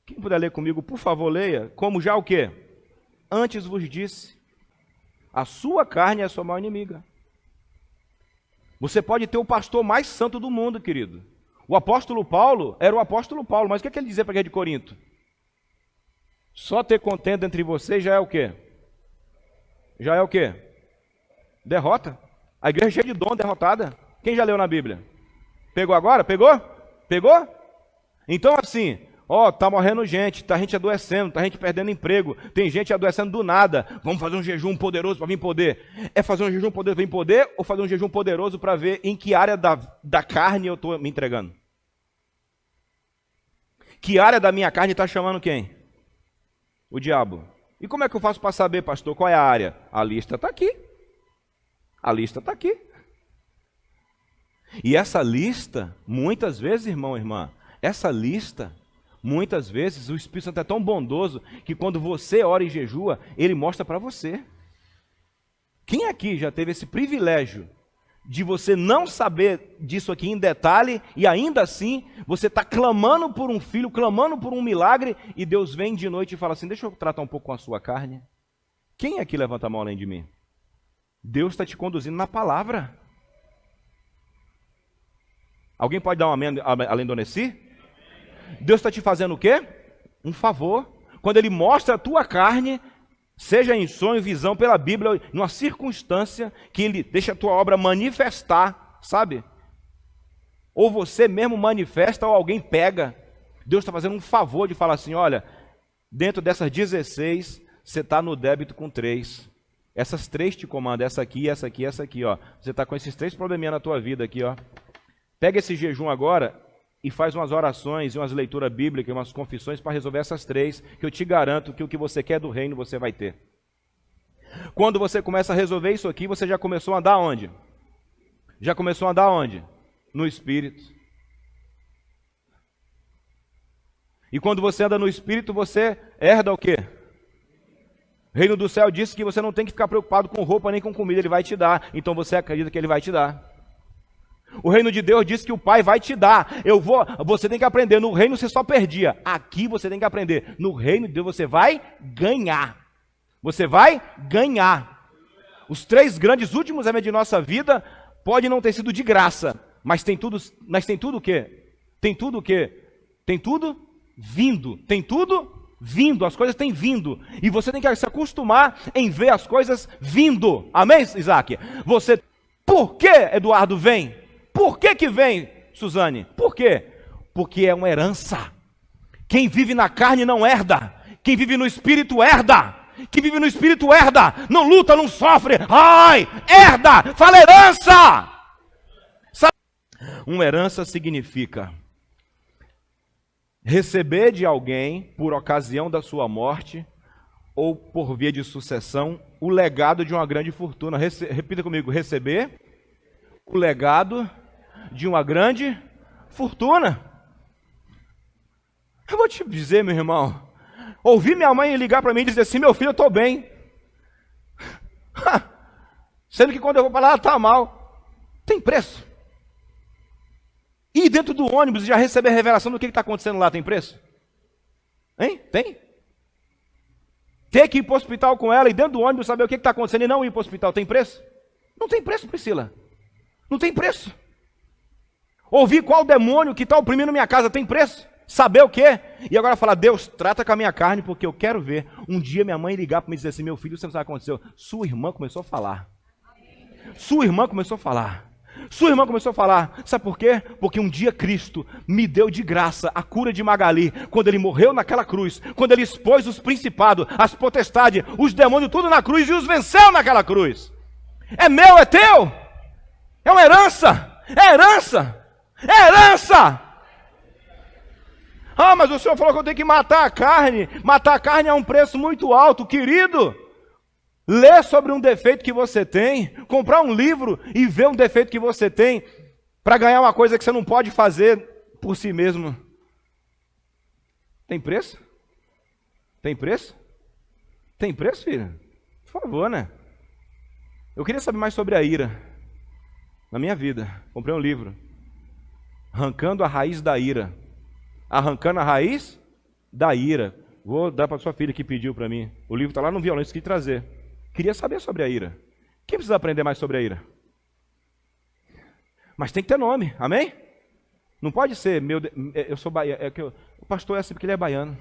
quem puder ler comigo, por favor, leia, como já o quê? Antes vos disse, a sua carne é a sua maior inimiga. Você pode ter o pastor mais santo do mundo, querido. O apóstolo Paulo era o apóstolo Paulo, mas o que ele dizia para a igreja de Corinto? Só ter contenda entre vocês já é o quê? Já é o quê? Derrota. A igreja é cheia de dom, derrotada. Quem já leu na Bíblia? Pegou agora? Pegou? Pegou? Então assim, tá morrendo gente, tá gente adoecendo, tá gente perdendo emprego, tem gente adoecendo do nada. Vamos fazer um jejum poderoso para vir poder. É fazer um jejum poderoso para vir poder ou fazer um jejum poderoso para ver em que área da carne eu estou me entregando? Que área da minha carne está chamando quem? O diabo. E como é que eu faço para saber, pastor, qual é a área? A lista está aqui. A lista está aqui. E essa lista, muitas vezes, irmão, irmã, essa lista, muitas vezes, o Espírito Santo é tão bondoso que quando você ora e jejua, ele mostra para você. Quem aqui já teve esse privilégio de você não saber disso aqui em detalhe, e ainda assim, você está clamando por um filho, clamando por um milagre, e Deus vem de noite e fala assim, deixa eu tratar um pouco com a sua carne. Quem aqui levanta a mão além de mim? Deus está te conduzindo na palavra. Alguém pode dar um amém além do Onesi? Deus está te fazendo o quê? Um favor. Quando Ele mostra a tua carne, seja em sonho, visão, pela Bíblia, numa circunstância que Ele deixa a tua obra manifestar, sabe? Ou você mesmo manifesta ou alguém pega. Deus está fazendo um favor de falar assim, olha, dentro dessas 16, você está no débito com 3. Essas 3 te comandam, essa aqui, essa aqui, essa aqui, ó. Você está com esses 3 probleminhas na tua vida aqui, ó. Pega esse jejum agora e faz umas orações e umas leituras bíblicas, umas confissões para resolver essas 3, que eu te garanto que o que você quer do reino você vai ter. Quando você começa a resolver isso aqui, você já começou a andar onde? Já começou a andar onde? No Espírito. E quando você anda no Espírito, você herda o quê? O reino do céu disse que você não tem que ficar preocupado com roupa nem com comida, Ele vai te dar. Então você acredita que Ele vai te dar. O reino de Deus diz que o Pai vai te dar. Você tem que aprender. No reino você só perdia. Aqui você tem que aprender. No reino de Deus você vai ganhar. Você vai ganhar. Os 3 grandes últimos eventos de nossa vida pode não ter sido de graça, mas tem tudo o quê? Tem tudo o quê? Tem tudo vindo. Tem tudo vindo. As coisas têm vindo. E você tem que se acostumar em ver as coisas vindo. Amém, Isaac? Por que, Eduardo, vem? Por que vem, Suzane? Por quê? Porque é uma herança. Quem vive na carne não herda. Quem vive no Espírito herda. Quem vive no Espírito herda. Não luta, não sofre. Ai, herda. Fala herança. Sabe? Uma herança significa receber de alguém, por ocasião da sua morte, ou por via de sucessão, o legado de uma grande fortuna. Repita comigo, receber o legado de uma grande fortuna. Eu vou te dizer, meu irmão, ouvi minha mãe ligar para mim e dizer assim, meu filho, eu estou bem. Sendo que quando eu vou para lá, ela está mal. Tem preço. Ir dentro do ônibus e já receber a revelação do que está acontecendo lá, tem preço? Hein? Tem? Ter que ir para o hospital com ela e dentro do ônibus saber o que está acontecendo e não ir para o hospital, tem preço? Não tem preço, Priscila. Não tem preço. Ouvir qual demônio que está oprimindo minha casa tem preço? Saber o quê? E agora falar, Deus, trata com a minha carne, porque eu quero ver. Um dia minha mãe ligar para me dizer assim, meu filho, você não sabe o que aconteceu. Sua irmã começou a falar. Sua irmã começou a falar. Sua irmã começou a falar. Sabe por quê? Porque um dia Cristo me deu de graça a cura de Magali, quando Ele morreu naquela cruz, quando Ele expôs os principados, as potestades, os demônios, tudo na cruz e os venceu naquela cruz. É meu, é teu. É uma herança. É herança. É herança! Ah, mas o Senhor falou que eu tenho que matar a carne. Matar a carne é um preço muito alto, querido. Ler sobre um defeito que você tem, comprar um livro e ver um defeito que você tem, para ganhar uma coisa que você não pode fazer por si mesmo. Tem preço? Tem preço? Tem preço, filho? Por favor, né? Eu queria saber mais sobre a ira. Na minha vida, comprei um livro. Arrancando a raiz da ira. Arrancando a raiz da ira. Vou dar para sua filha que pediu para mim. O livro está lá no violão, isso que trazer. Queria saber sobre a ira. Quem precisa aprender mais sobre a ira? Mas tem que ter nome, amém? Não pode ser, eu sou baiano. O pastor é assim porque ele é baiano.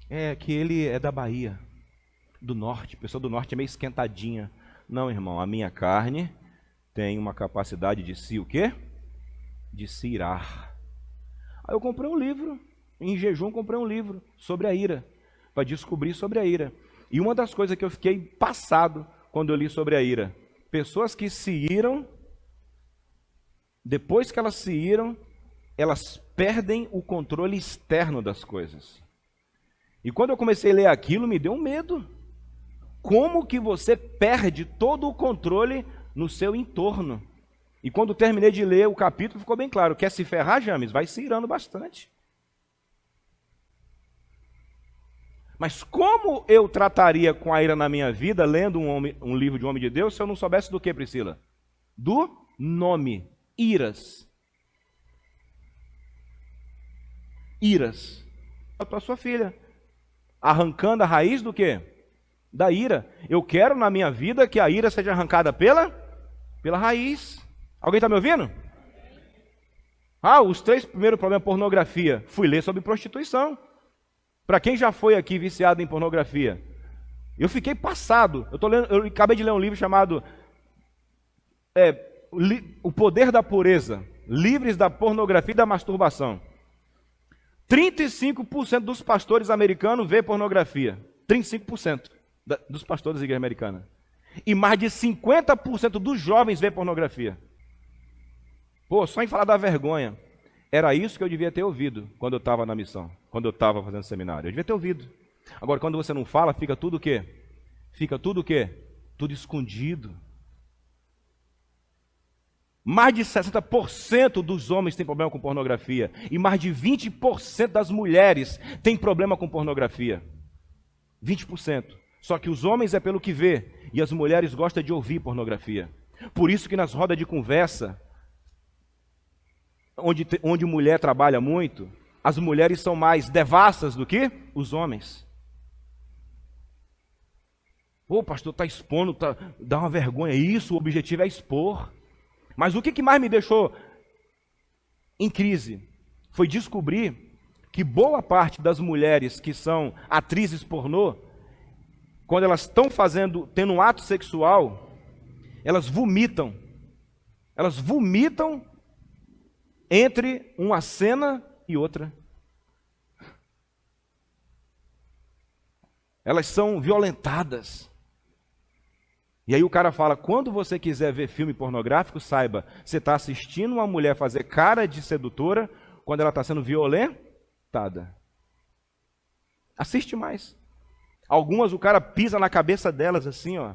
É que ele é da Bahia, do norte. A pessoa do norte é meio esquentadinha. Não, irmão, a minha carne tem uma capacidade de se o quê? De se irar. Aí eu comprei um livro, em jejum comprei um livro sobre a ira, para descobrir sobre a ira. E uma das coisas que eu fiquei passado quando eu li sobre a ira, pessoas que se iram, depois que elas se iram, elas perdem o controle externo das coisas. E quando eu comecei a ler aquilo, me deu um medo. Como que você perde todo o controle no seu entorno? E quando terminei de ler o capítulo, ficou bem claro. Quer se ferrar, James? Vai se irando bastante. Mas como eu trataria com a ira na minha vida, lendo um livro de um homem de Deus, se eu não soubesse do que, Priscila? Do nome, iras. Iras. Para a sua filha. Arrancando a raiz do quê? Da ira. Eu quero na minha vida que a ira seja arrancada pela raiz. Alguém está me ouvindo? Os 3 primeiros problemas, pornografia. Fui ler sobre prostituição. Para quem já foi aqui viciado em pornografia, eu fiquei passado. Eu acabei de ler um livro chamado O Poder da Pureza, Livres da Pornografia e da Masturbação. 35% dos pastores americanos vê pornografia. 35% dos pastores da igreja americana. E mais de 50% dos jovens vê pornografia. Pô, só em falar da vergonha. Era isso que eu devia ter ouvido quando eu estava na missão, quando eu estava fazendo seminário. Eu devia ter ouvido. Agora, quando você não fala, fica tudo o quê? Fica tudo o quê? Tudo escondido. Mais de 60% dos homens têm problema com pornografia. E mais de 20% das mulheres têm problema com pornografia. 20%. Só que os homens é pelo que vê, e as mulheres gostam de ouvir pornografia. Por isso que nas rodas de conversa, onde mulher trabalha muito, as mulheres são mais devassas do que os homens. Pô, pastor, está expondo, dá uma vergonha. Isso, o objetivo é expor. Mas o que mais me deixou em crise foi descobrir que boa parte das mulheres que são atrizes pornô, quando elas estão tendo um ato sexual, elas vomitam. Elas vomitam entre uma cena e outra. Elas são violentadas. E aí o cara fala, quando você quiser ver filme pornográfico, saiba, você está assistindo uma mulher fazer cara de sedutora quando ela está sendo violentada. Assiste mais. Algumas o cara pisa na cabeça delas assim, ó,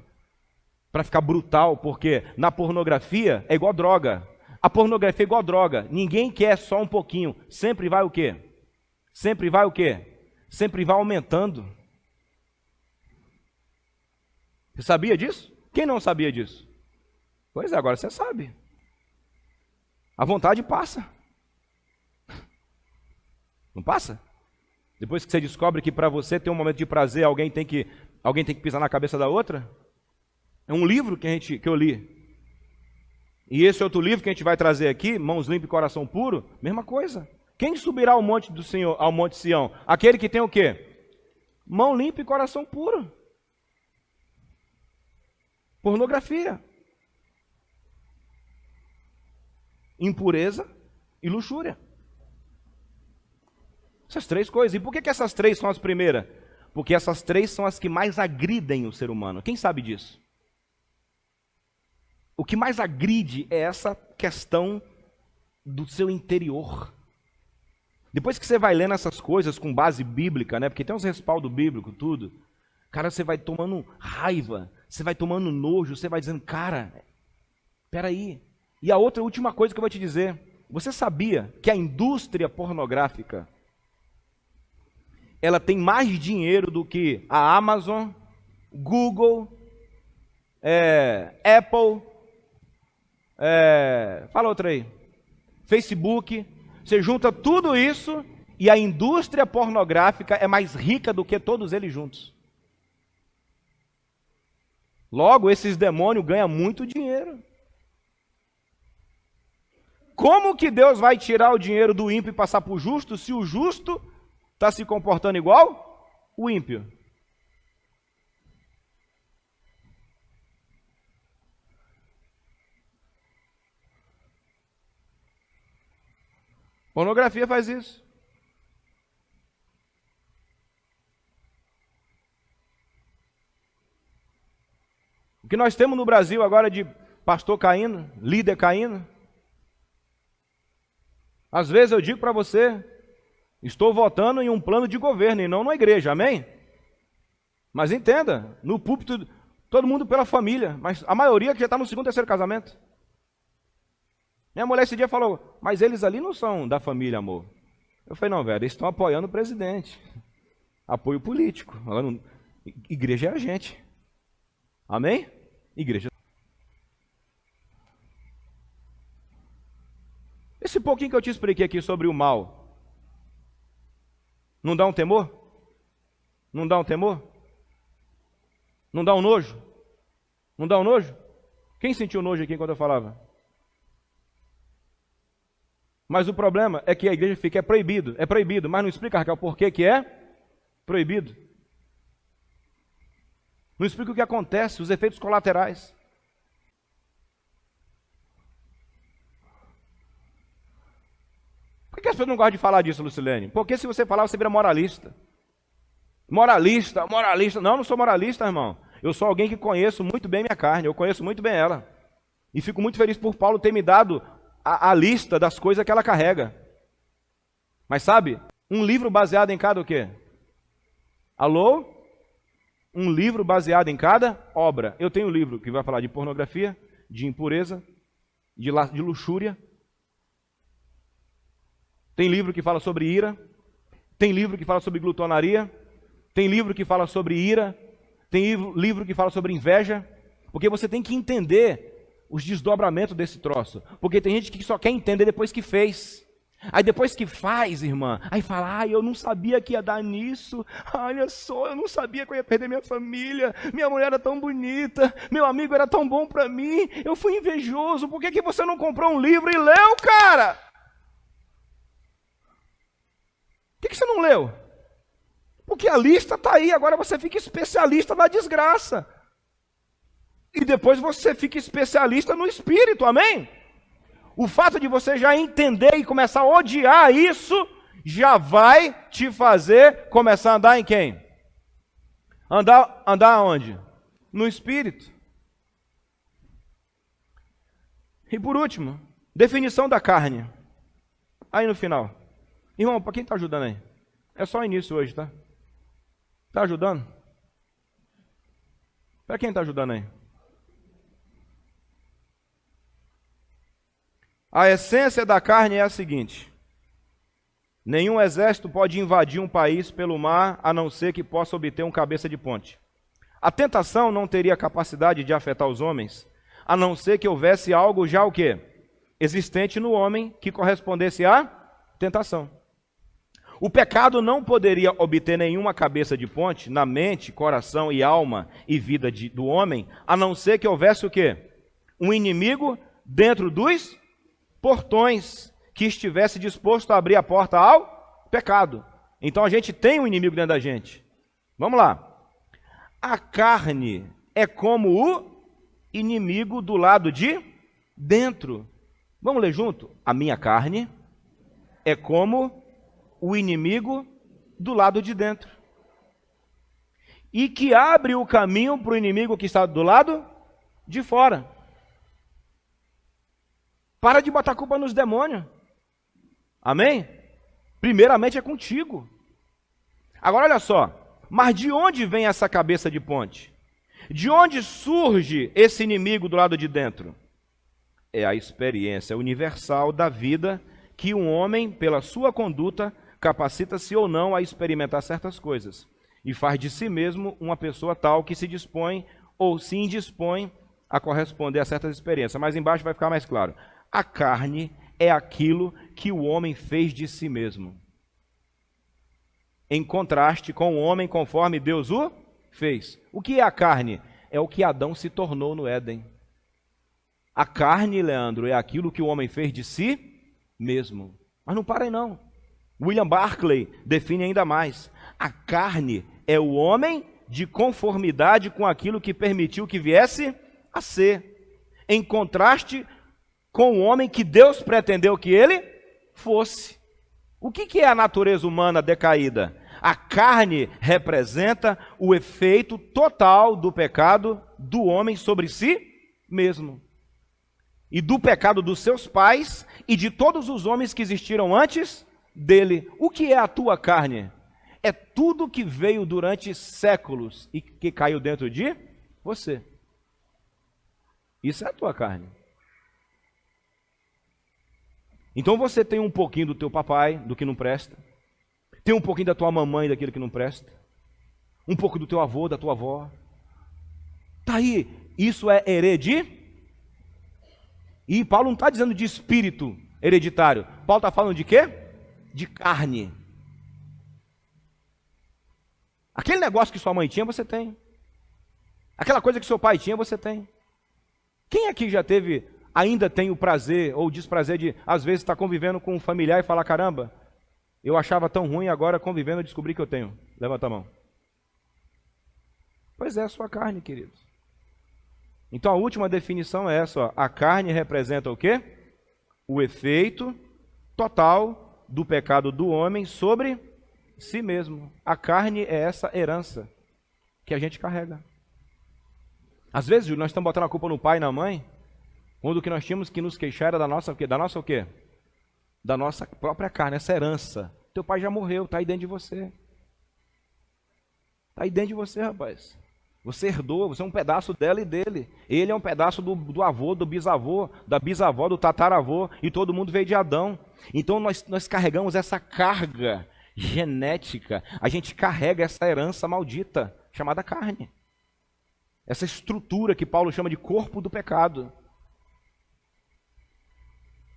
para ficar brutal, porque na pornografia é igual droga. A pornografia é igual droga. Ninguém quer só um pouquinho. Sempre vai o quê? Sempre vai o quê? Sempre vai aumentando. Você sabia disso? Quem não sabia disso? Pois é, agora você sabe. A vontade passa. Não passa? Depois que você descobre que para você ter um momento de prazer, alguém tem que pisar na cabeça da outra? É um livro que eu li. E esse outro livro que a gente vai trazer aqui, Mãos Limpas e Coração Puro, mesma coisa. Quem subirá ao monte do Senhor, ao monte Sião? Aquele que tem o quê? Mão limpa e coração puro. Pornografia. Impureza e luxúria. Essas 3 coisas. E por que essas 3 são as primeiras? Porque essas 3 são as que mais agridem o ser humano. Quem sabe disso? O que mais agride é essa questão do seu interior. Depois que você vai lendo essas coisas com base bíblica, né? Porque tem uns respaldo bíblico, tudo. Cara, você vai tomando raiva, você vai tomando nojo, você vai dizendo, cara, peraí. E a última coisa que eu vou te dizer, você sabia que a indústria pornográfica, ela tem mais dinheiro do que a Amazon, Google, Apple, fala outra aí, Facebook. Você junta tudo isso e a indústria pornográfica é mais rica do que todos eles juntos. Logo, esses demônios ganham muito dinheiro. Como que Deus vai tirar o dinheiro do ímpio e passar para o justo, se o justo está se comportando igual o ímpio? Pornografia faz isso. O que nós temos no Brasil agora de pastor caindo, líder caindo. Às vezes eu digo para você, estou votando em um plano de governo e não na igreja, amém? Mas entenda, no púlpito, todo mundo pela família, mas a maioria que já está no 2º, 3º casamento. Minha mulher esse dia falou, mas eles ali não são da família, amor. Eu falei, não, velho, eles estão apoiando o presidente. Apoio político. Agora, igreja é a gente. Amém? Igreja. Esse pouquinho que eu te expliquei aqui sobre o mal, não dá um temor? Não dá um temor? Não dá um nojo? Não dá um nojo? Quem sentiu nojo aqui quando eu falava? Mas o problema é que a igreja fica, é proibido, mas não explica, Raquel, por que é proibido. Não explica o que acontece, os efeitos colaterais. Por que as pessoas não gostam de falar disso, Lucilene? Porque se você falar, você vira moralista. Moralista. Não sou moralista, irmão. Eu sou alguém que conheço muito bem minha carne, eu conheço muito bem ela. E fico muito feliz por Paulo ter me dado a lista das coisas que ela carrega. Mas sabe, um livro baseado em cada o quê? Alô? Um livro baseado em cada obra. Eu tenho um livro que vai falar de pornografia, de impureza, de luxúria. Tem livro que fala sobre ira. Tem livro que fala sobre glutonaria. Tem livro que fala sobre ira. Tem livro que fala sobre inveja. Porque você tem que entender os desdobramentos desse troço. Porque tem gente que só quer entender depois que fez. Aí depois que faz, irmã, aí fala, eu não sabia que ia dar nisso, olha só, eu não sabia que eu ia perder minha família, minha mulher era tão bonita, meu amigo era tão bom para mim, eu fui invejoso, por que você não comprou um livro e leu, cara? Por que você não leu? Porque a lista está aí, agora você fica especialista na desgraça. E depois você fica especialista no espírito, amém? O fato de você já entender e começar a odiar isso, já vai te fazer começar a andar em quem? Andar onde? No espírito. E por último, definição da carne. Aí no final. Irmão, para quem está ajudando aí? É só o início hoje, tá? Está ajudando? Para quem está ajudando aí? A essência da carne é a seguinte: nenhum exército pode invadir um país pelo mar, a não ser que possa obter um cabeça de ponte. A tentação não teria capacidade de afetar os homens, a não ser que houvesse algo já o quê? Existente no homem que correspondesse à tentação. O pecado não poderia obter nenhuma cabeça de ponte na mente, coração e alma e vida do homem, a não ser que houvesse o quê? Um inimigo dentro dos portões que estivesse disposto a abrir a porta ao pecado. Então a gente tem um inimigo dentro da gente. Vamos lá. A carne é como o inimigo do lado de dentro. Vamos ler junto? A minha carne é como o inimigo do lado de dentro. E que abre o caminho para o inimigo que está do lado de fora. Para de botar culpa nos demônios. Amém? Primeiramente é contigo. Agora olha só. Mas de onde vem essa cabeça de ponte? De onde surge esse inimigo do lado de dentro? É a experiência universal da vida que um homem, pela sua conduta, capacita-se ou não a experimentar certas coisas. E faz de si mesmo uma pessoa tal que se dispõe ou se indispõe a corresponder a certas experiências. Mas embaixo vai ficar mais claro. A carne é aquilo que o homem fez de si mesmo, em contraste com o homem conforme Deus o fez. O que é a carne? É o que Adão se tornou no Éden. A carne, Leandro, é aquilo que o homem fez de si mesmo. Mas não para aí não. William Barclay define ainda mais. A carne é o homem de conformidade com aquilo que permitiu que viesse a ser, em contraste com o homem que Deus pretendeu que ele fosse. O que é a natureza humana decaída? A carne representa o efeito total do pecado do homem sobre si mesmo. E do pecado dos seus pais e de todos os homens que existiram antes dele. O que é a tua carne? É tudo que veio durante séculos e que caiu dentro de você. Isso é a tua carne. Então você tem um pouquinho do teu papai, do que não presta. Tem um pouquinho da tua mamãe, daquilo que não presta. Um pouco do teu avô, da tua avó. Tá aí, isso é hereditário. E Paulo não está dizendo de espírito hereditário. Paulo está falando de quê? De carne. Aquele negócio que sua mãe tinha, você tem. Aquela coisa que seu pai tinha, você tem. Quem aqui já teve, ainda tem o prazer ou o desprazer de, às vezes, estar convivendo com um familiar e falar, caramba, eu achava tão ruim, agora convivendo eu descobri que eu tenho. Levanta a mão. Pois é, a sua carne, queridos. Então a última definição é essa, ó. A carne representa o quê? O efeito total do pecado do homem sobre si mesmo. A carne é essa herança que a gente carrega. Às vezes nós estamos botando a culpa no pai e na mãe, quando o que nós tínhamos que nos queixar era da nossa o quê? Da nossa o quê? Da nossa própria carne, essa herança. Teu pai já morreu, está aí dentro de você. Está aí dentro de você, rapaz. Você herdou, você é um pedaço dela e dele. Ele é um pedaço do avô, do bisavô, da bisavó, do tataravô, e todo mundo veio de Adão. Então nós carregamos essa carga genética, a gente carrega essa herança maldita, chamada carne. Essa estrutura que Paulo chama de corpo do pecado.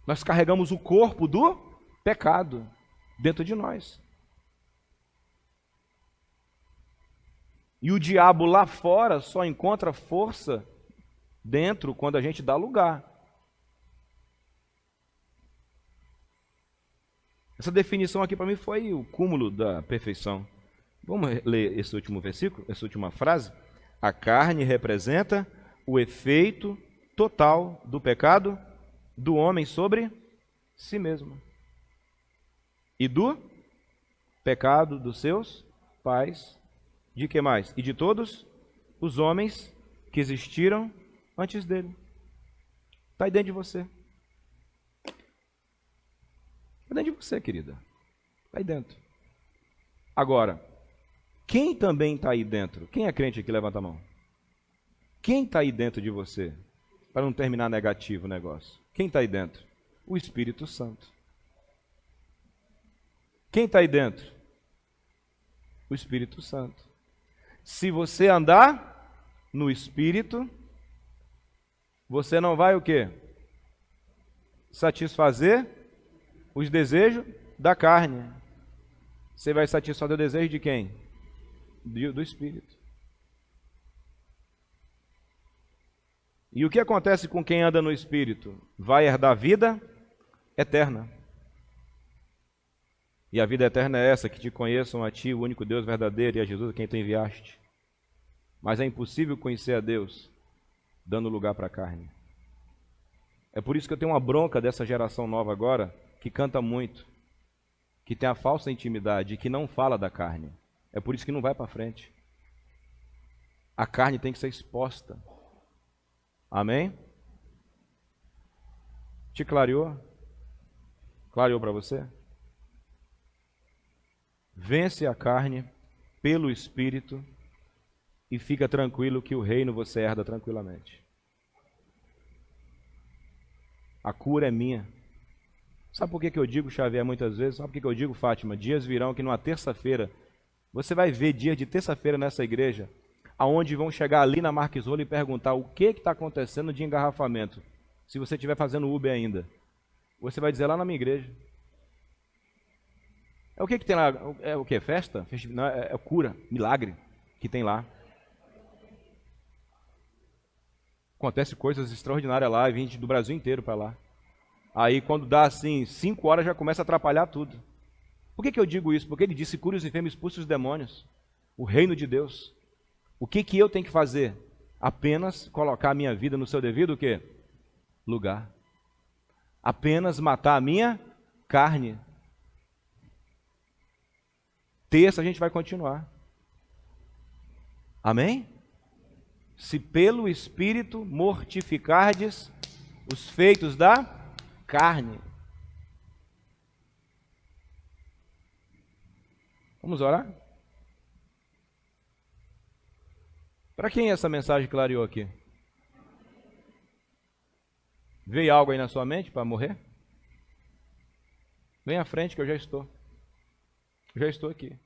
Nós carregamos o corpo do pecado dentro de nós. E o diabo lá fora só encontra força dentro quando a gente dá lugar. Essa definição aqui para mim foi o cúmulo da perfeição. Vamos ler esse último versículo, essa última frase? A carne representa o efeito total do pecado do homem sobre si mesmo. E do pecado dos seus pais. De que mais? E de todos os homens que existiram antes dele. Está aí dentro de você. Está dentro de você, querida. Está aí dentro. Agora, quem também está aí dentro? Quem é crente aqui? Levanta a mão. Quem está aí dentro de você? Para não terminar negativo o negócio. Quem está aí dentro? O Espírito Santo. Quem está aí dentro? O Espírito Santo. Se você andar no Espírito, você não vai o quê? Satisfazer os desejos da carne. Você vai satisfazer o desejo de quem? Do Espírito. E o que acontece com quem anda no Espírito? Vai herdar vida eterna. E a vida eterna é essa, que te conheçam a ti, o único Deus verdadeiro, e a Jesus a quem tu enviaste. Mas é impossível conhecer a Deus dando lugar para a carne. É por isso que eu tenho uma bronca dessa geração nova agora, que canta muito, que tem a falsa intimidade e que não fala da carne. É por isso que não vai para frente. A carne tem que ser exposta. Amém? Te clareou? Clareou para você? Vence a carne pelo Espírito e fica tranquilo que o reino você herda tranquilamente. A cura é minha. Sabe por que eu digo, Xavier, muitas vezes? Sabe por que eu digo, Fátima? Dias virão que numa terça-feira, você vai ver dias de terça-feira nessa igreja, aonde vão chegar ali na Marques Rolo e perguntar o que está acontecendo de engarrafamento. Se você estiver fazendo Uber ainda, você vai dizer lá na minha igreja. É o que tem lá? É o que? Festa? Não, é cura, milagre que tem lá. Acontece coisas extraordinárias lá, e vem gente do Brasil inteiro para lá. Aí quando dá assim 5 horas já começa a atrapalhar tudo. Por que eu digo isso? Porque ele disse, cure os enfermos, expulse os demônios. O reino de Deus. O que eu tenho que fazer? Apenas colocar a minha vida no seu devido o quê? Lugar. Apenas matar a minha carne. Terça a gente vai continuar. Amém? Se pelo Espírito mortificardes os feitos da carne. Vamos orar? Para quem essa mensagem clareou aqui? Veio algo aí na sua mente para morrer? Vem à frente que eu já estou. já estou aqui.